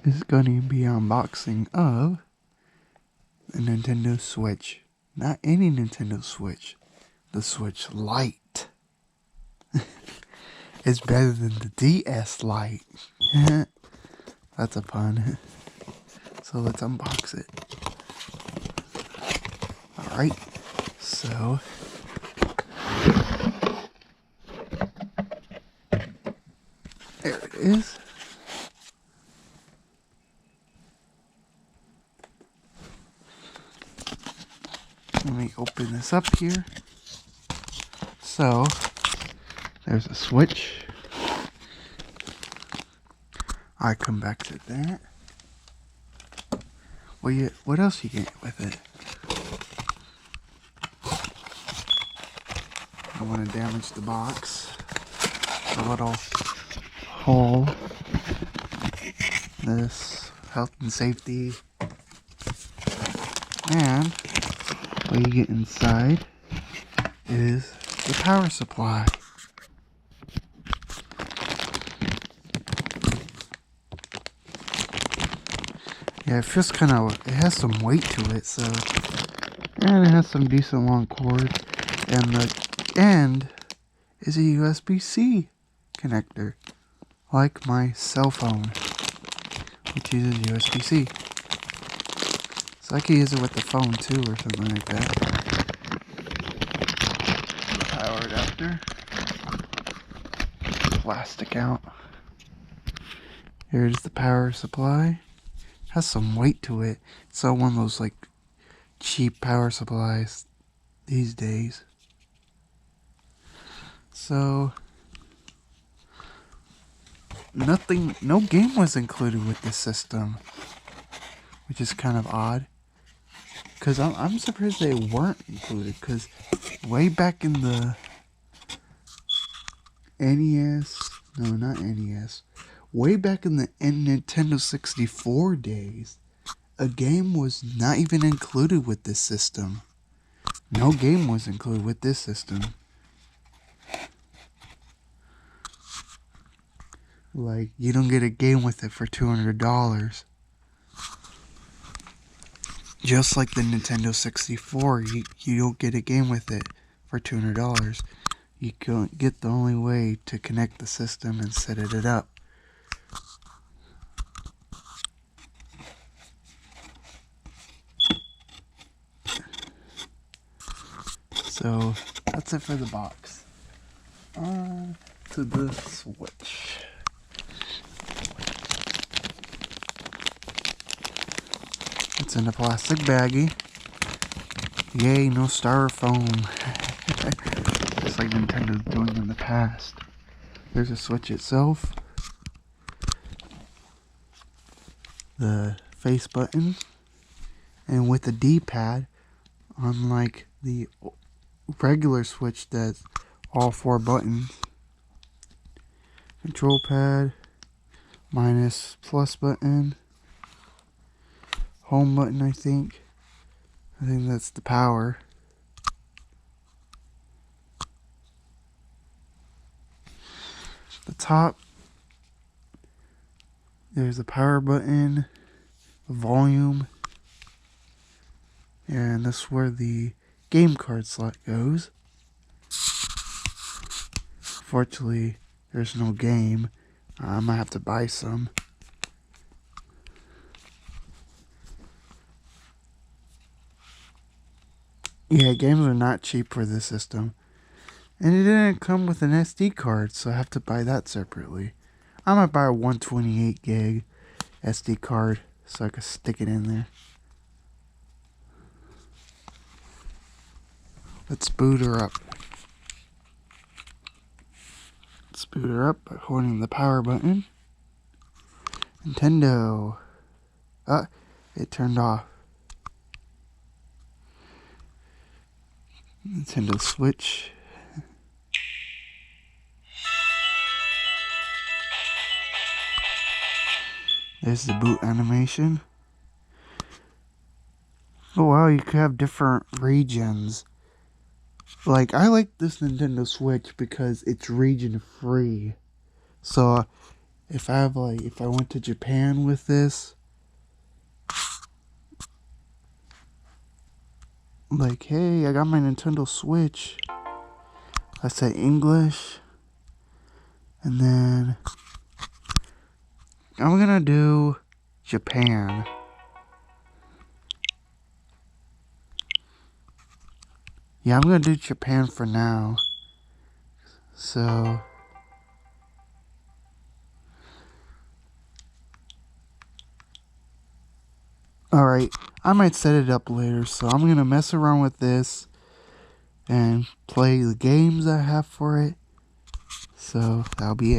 is going to be unboxing of the Nintendo Switch. Not any Nintendo Switch. The Switch Lite. It's better than the DS Lite. That's a pun. So let's unbox it. Alright. So there it is. Let me open this up here. So there's a Switch. I come back to that. What else you get with it? I don't want to damage the box. A little hole. This health and safety. And what you get inside is the power supply. Yeah, it feels it has some weight to it, so, and it has some decent long cord, and the end is a USB-C connector, like my cell phone, which uses USB-C. So I can use it with the phone too, or something like that. Power adapter, plastic out. Here's the power supply. Has some weight to it. It's not one of those like cheap power supplies these days. So no game was included with this system, which is kind of odd. Cause I'm surprised they weren't included. Cause way back in the NES, no, not NES. Way back in the Nintendo 64 days, a game was not even included with this system. No game was included with this system. Like, you don't get a game with it for $200. Just like the Nintendo 64, you don't get a game with it for $200. You can't get the only way to connect the system and set it up. So that's it for the box. On to the Switch. It's in a plastic baggie. Yay, no styrofoam. Just like Nintendo's doing in the past. There's a Switch itself. The face button. And with the D-pad, unlike the regular Switch that's all 4 buttons. Control pad, minus plus button, home button I think that's the power. The top, there's a power button, volume, and this is where the game card slot goes. Fortunately, there's no game. I might have to buy some. Yeah, games are not cheap for this system. And it didn't come with an SD card, so I have to buy that separately. I might buy a 128 gig SD card so I can stick it in there. Let's boot her up. Let's boot her up by holding the power button. Nintendo. It turned off. Nintendo Switch. There's the boot animation. Oh wow, you could have different regions. Like, I like this Nintendo Switch because it's region free. So if I went to Japan with this, like, hey, I got my Nintendo Switch. I said English, and then I'm gonna do Japan. Yeah, I'm gonna do Japan for now. So, alright, I might set it up later, so I'm gonna mess around with this and play the games I have for it. So, that'll be it.